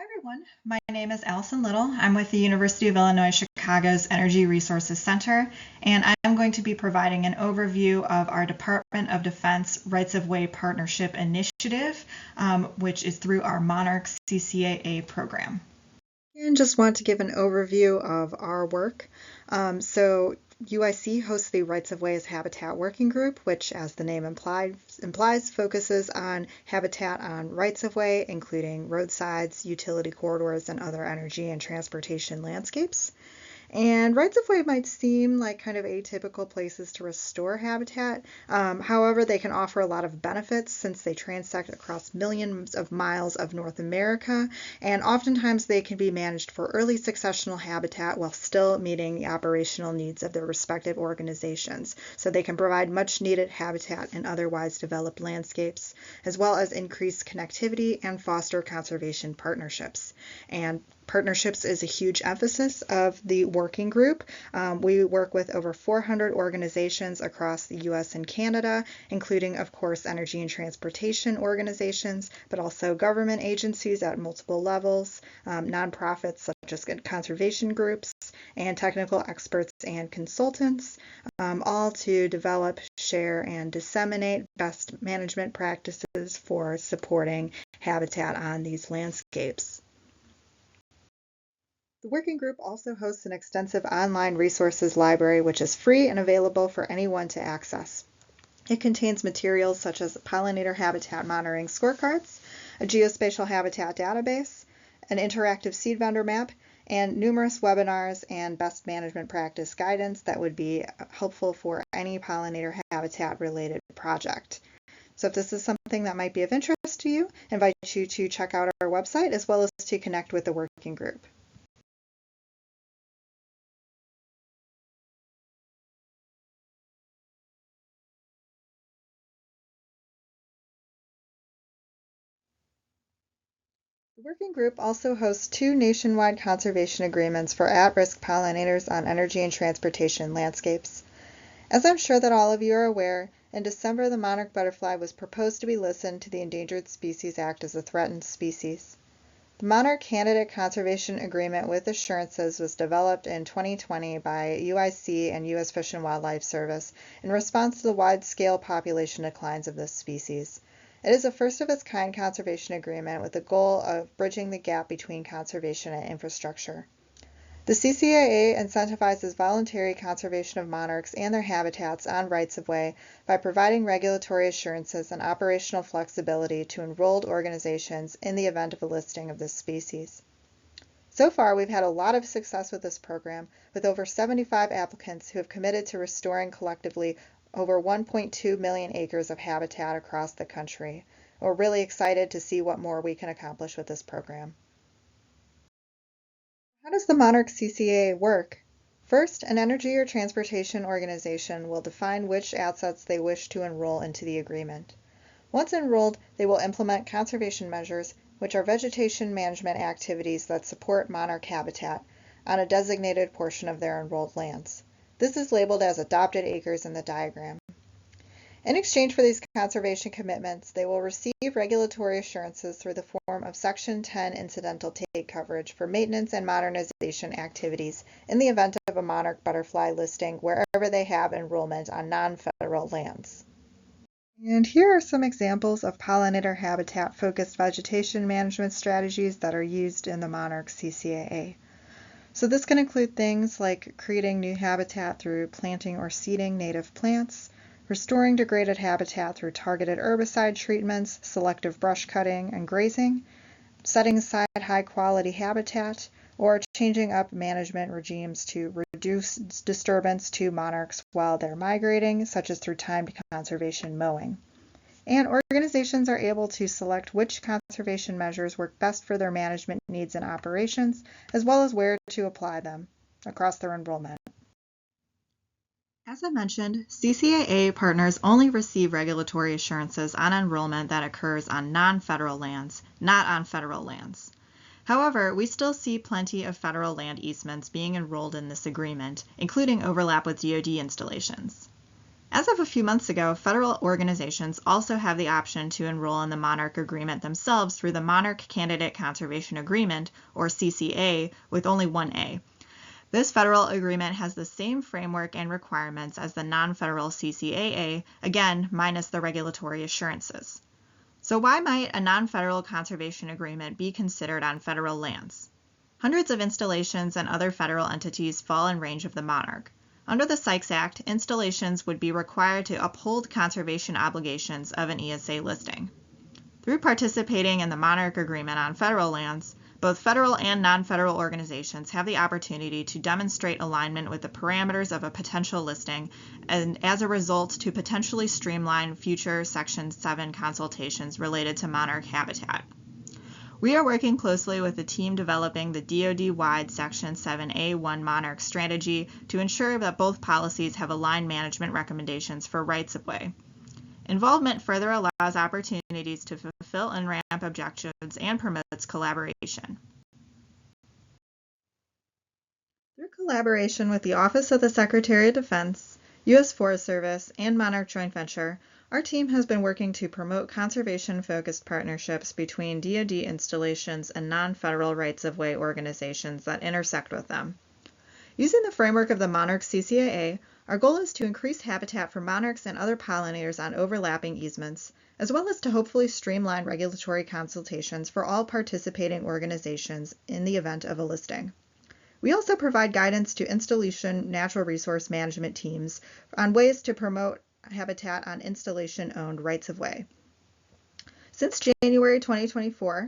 Hi everyone, my name is Allison Little. I'm with the University of Illinois Chicago's Energy Resources Center, and I'm going to be providing an overview of our Department of Defense Rights-of-Way Partnership Initiative, which is through our Monarch CCAA program. And just want to give an overview of our work. UIC hosts the Rights of Way as Habitat Working Group, which, as the name implies, focuses on habitat on rights of way, including roadsides, utility corridors, and other energy and transportation landscapes. And rights of way might seem like kind of atypical places to restore habitat. However, they can offer a lot of benefits since they transect across millions of miles of North America, and oftentimes they can be managed for early successional habitat while still meeting the operational needs of their respective organizations. So they can provide much needed habitat in otherwise developed landscapes, as well as increase connectivity and foster conservation partnerships. And partnerships is a huge emphasis of the working group. We work with over 400 organizations across the US and Canada, including, of course, energy and transportation organizations, but also government agencies at multiple levels, nonprofits such as conservation groups, and technical experts and consultants, all to develop, share, and disseminate best management practices for supporting habitat on these landscapes. The working group also hosts an extensive online resources library, which is free and available for anyone to access. It contains materials such as pollinator habitat monitoring scorecards, a geospatial habitat database, an interactive seed vendor map, and numerous webinars and best management practice guidance that would be helpful for any pollinator habitat related project. So if this is something that might be of interest to you, I invite you to check out our website as well as to connect with the working group. The working group also hosts 2 nationwide conservation agreements for at-risk pollinators on energy and transportation landscapes. As I'm sure that all of you are aware, in December the monarch butterfly was proposed to be listed to the Endangered Species Act as a threatened species. The Monarch Candidate Conservation Agreement with Assurances was developed in 2020 by UIC and U.S. Fish and Wildlife Service in response to the wide-scale population declines of this species. It is a first-of-its-kind conservation agreement with the goal of bridging the gap between conservation and infrastructure. The CCAA incentivizes voluntary conservation of monarchs and their habitats on rights-of-way by providing regulatory assurances and operational flexibility to enrolled organizations in the event of a listing of this species. So far, we've had a lot of success with this program, with over 75 applicants who have committed to restoring collectively over 1.2 million acres of habitat across the country. We're really excited to see what more we can accomplish with this program. How does the Monarch CCAA work? First, an energy or transportation organization will define which assets they wish to enroll into the agreement. Once enrolled, they will implement conservation measures, which are vegetation management activities that support monarch habitat, on a designated portion of their enrolled lands. This is labeled as adopted acres in the diagram. In exchange for these conservation commitments, they will receive regulatory assurances through the form of Section 10 incidental take coverage for maintenance and modernization activities in the event of a monarch butterfly listing wherever they have enrollment on non-federal lands. And here are some examples of pollinator habitat-focused vegetation management strategies that are used in the Monarch CCAA. So this can include things like creating new habitat through planting or seeding native plants, restoring degraded habitat through targeted herbicide treatments, selective brush cutting, and grazing, setting aside high-quality habitat, or changing up management regimes to reduce disturbance to monarchs while they're migrating, such as through timed conservation mowing. And organizations are able to select which conservation measures work best for their management needs and operations, as well as where to apply them across their enrollment. As I mentioned, CCAA partners only receive regulatory assurances on enrollment that occurs on non-federal lands, not on federal lands. However, we still see plenty of federal land easements being enrolled in this agreement, including overlap with DoD installations. As of a few months ago, federal organizations also have the option to enroll in the Monarch Agreement themselves through the Monarch Candidate Conservation Agreement, or CCA, with only one A. This federal agreement has the same framework and requirements as the non-federal CCAA, again, minus the regulatory assurances. So why might a non-federal conservation agreement be considered on federal lands? Hundreds of installations and other federal entities fall in range of the Monarch. Under the Sykes Act, installations would be required to uphold conservation obligations of an ESA listing. Through participating in the Monarch Agreement on federal lands, both federal and non-federal organizations have the opportunity to demonstrate alignment with the parameters of a potential listing and, as a result, to potentially streamline future Section 7 consultations related to monarch habitat. We are working closely with the team developing the DoD-wide Section 7A1 Monarch strategy to ensure that both policies have aligned management recommendations for rights-of-way. Involvement further allows opportunities to fulfill NRAMP objectives and promotes collaboration. Through collaboration with the Office of the Secretary of Defense, U.S. Forest Service, and Monarch Joint Venture, our team has been working to promote conservation-focused partnerships between DoD installations and non-federal rights-of-way organizations that intersect with them. Using the framework of the Monarch CCAA, our goal is to increase habitat for monarchs and other pollinators on overlapping easements, as well as to hopefully streamline regulatory consultations for all participating organizations in the event of a listing. We also provide guidance to installation natural resource management teams on ways to promote habitat on installation-owned rights-of-way. Since January 2024,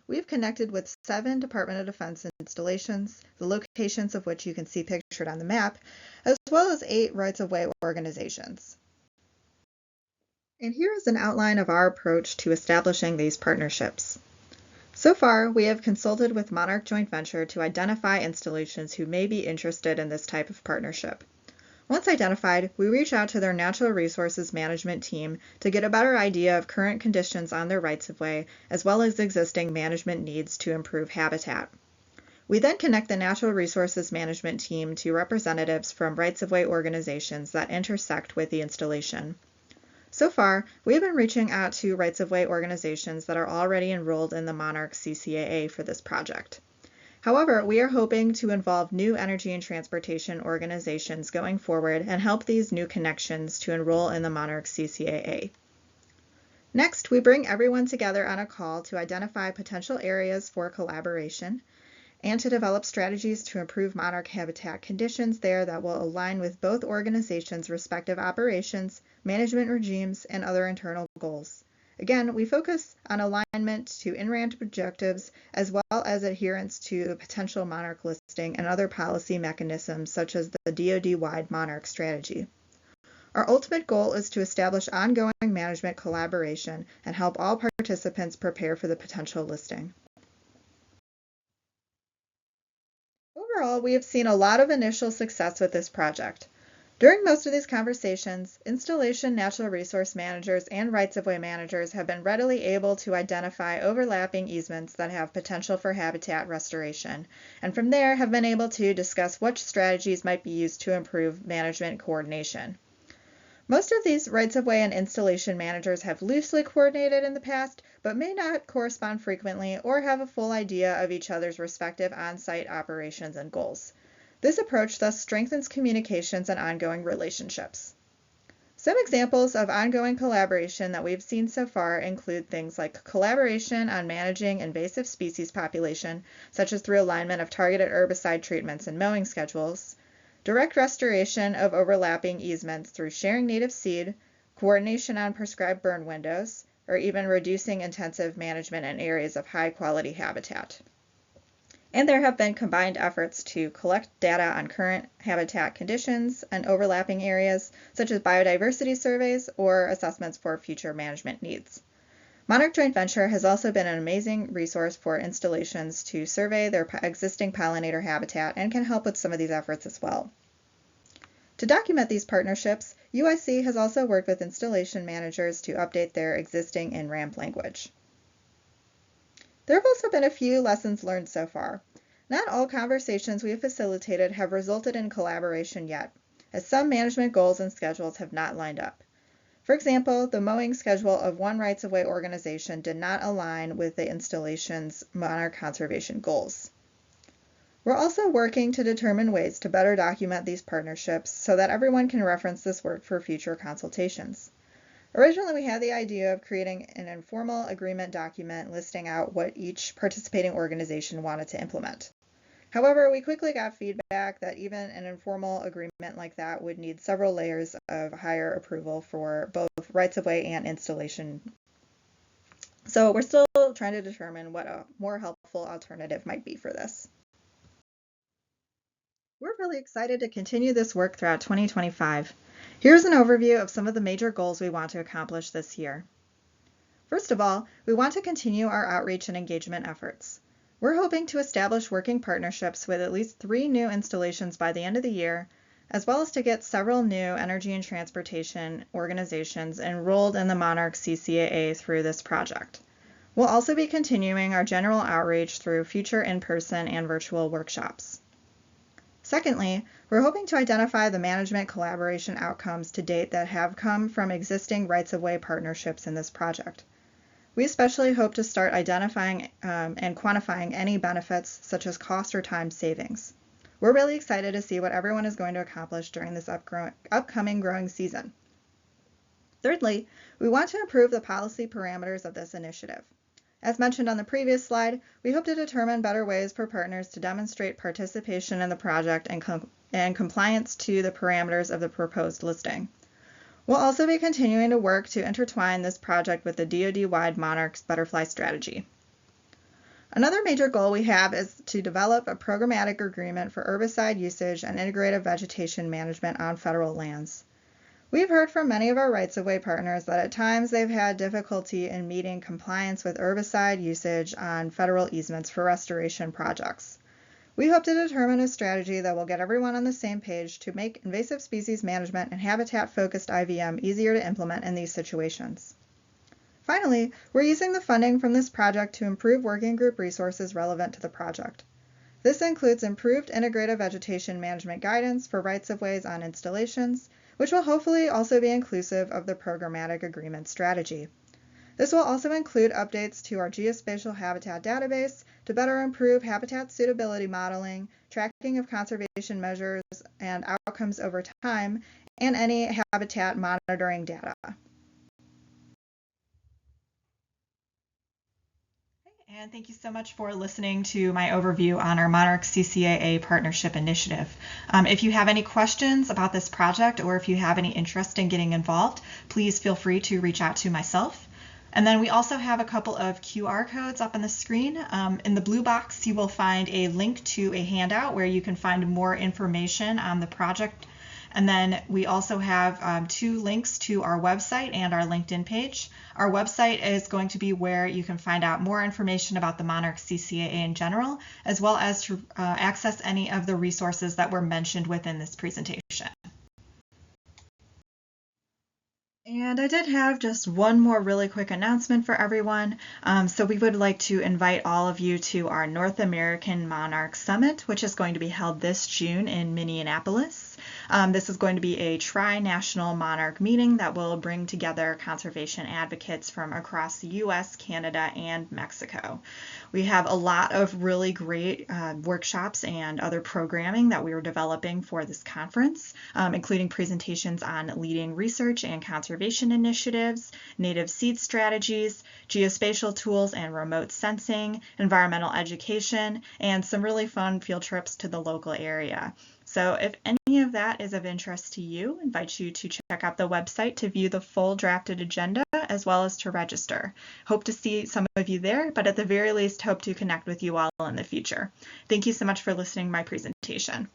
we have connected with 7 Department of Defense installations, the locations of which you can see pictured on the map, as well as 8 rights-of-way organizations. And here is an outline of our approach to establishing these partnerships. So far, we have consulted with Monarch Joint Venture to identify installations who may be interested in this type of partnership. Once identified, we reach out to their natural resources management team to get a better idea of current conditions on their rights-of-way, as well as existing management needs to improve habitat. We then connect the natural resources management team to representatives from rights-of-way organizations that intersect with the installation. So far, we have been reaching out to rights-of-way organizations that are already enrolled in the Monarch CCAA for this project. However, we are hoping to involve new energy and transportation organizations going forward and help these new connections to enroll in the Monarch CCAA. Next, we bring everyone together on a call to identify potential areas for collaboration and to develop strategies to improve monarch habitat conditions there that will align with both organizations' respective operations, management regimes, and other internal goals. Again, we focus on alignment to NRAMP objectives as well as adherence to the potential monarch listing and other policy mechanisms such as the DoD-wide monarch strategy. Our ultimate goal is to establish ongoing management collaboration and help all participants prepare for the potential listing. Overall, we have seen a lot of initial success with this project. During most of these conversations, installation natural resource managers and rights-of-way managers have been readily able to identify overlapping easements that have potential for habitat restoration, and from there have been able to discuss which strategies might be used to improve management coordination. Most of these rights-of-way and installation managers have loosely coordinated in the past, but may not correspond frequently or have a full idea of each other's respective on-site operations and goals. This approach thus strengthens communications and ongoing relationships. Some examples of ongoing collaboration that we've seen so far include things like collaboration on managing invasive species population, such as through alignment of targeted herbicide treatments and mowing schedules, direct restoration of overlapping easements through sharing native seed, coordination on prescribed burn windows, or even reducing intensive management in areas of high-quality habitat. And there have been combined efforts to collect data on current habitat conditions and overlapping areas, such as biodiversity surveys or assessments for future management needs. Monarch Joint Venture has also been an amazing resource for installations to survey their existing pollinator habitat and can help with some of these efforts as well. To document these partnerships, UIC has also worked with installation managers to update their existing NRAMP language. There have also been a few lessons learned so far. Not all conversations we have facilitated have resulted in collaboration yet. as some management goals and schedules have not lined up. For example, the mowing schedule of one rights-of-way organization did not align with the installation's monarch conservation goals. We're also working to determine ways to better document these partnerships so that everyone can reference this work for future consultations. Originally, we had the idea of creating an informal agreement document listing out what each participating organization wanted to implement. However, we quickly got feedback that even an informal agreement like that would need several layers of higher approval for both rights-of-way and installation. So we're still trying to determine what a more helpful alternative might be for this. We're really excited to continue this work throughout 2025. Here's an overview of some of the major goals we want to accomplish this year. First of all, we want to continue our outreach and engagement efforts. We're hoping to establish working partnerships with at least 3 new installations by the end of the year, as well as to get several new energy and transportation organizations enrolled in the Monarch CCAA through this project. We'll also be continuing our general outreach through future in-person and virtual workshops. Secondly, we're hoping to identify the management collaboration outcomes to date that have come from existing rights-of-way partnerships in this project. We especially hope to start identifying and quantifying any benefits such as cost or time savings. We're really excited to see what everyone is going to accomplish during this upcoming growing season. Thirdly, we want to improve the policy parameters of this initiative. As mentioned on the previous slide, we hope to determine better ways for partners to demonstrate participation in the project and compliance to the parameters of the proposed listing. We'll also be continuing to work to intertwine this project with the DoD-wide Monarch's Butterfly Strategy. Another major goal we have is to develop a programmatic agreement for herbicide usage and integrative vegetation management on federal lands. We've heard from many of our rights-of-way partners that at times they've had difficulty in meeting compliance with herbicide usage on federal easements for restoration projects. We hope to determine a strategy that will get everyone on the same page to make invasive species management and habitat-focused IVM easier to implement in these situations. Finally, we're using the funding from this project to improve working group resources relevant to the project. This includes improved integrative vegetation management guidance for rights-of-ways on installations, which will hopefully also be inclusive of the programmatic agreement strategy. This will also include updates to our geospatial habitat database to better improve habitat suitability modeling, tracking of conservation measures and outcomes over time, and any habitat monitoring data. And thank you so much for listening to my overview on our Monarch CCAA Partnership Initiative. If you have any questions about this project or if you have any interest in getting involved, please feel free to reach out to myself. And then we also have a couple of QR codes up on the screen. In the blue box, you will find a link to a handout where you can find more information on the project. And then we also have 2 links to our website and our LinkedIn page. Our website is going to be where you can find out more information about the Monarch CCAA in general, as well as to access any of the resources that were mentioned within this presentation. And I did have just one more really quick announcement for everyone. So we would like to invite all of you to our North American Monarch Summit, which is going to be held this June in Minneapolis. This is going to be a tri-national monarch meeting that will bring together conservation advocates from across the US, Canada, and Mexico. We have a lot of really great workshops and other programming that we are developing for this conference, including presentations on leading research and conservation initiatives, native seed strategies, geospatial tools and remote sensing, environmental education, and some really fun field trips to the local area. So if any of that is of interest to you, I invite you to check out the website to view the full drafted agenda as well as to register. Hope to see some of you there, but at the very least hope to connect with you all in the future. Thank you so much for listening to my presentation.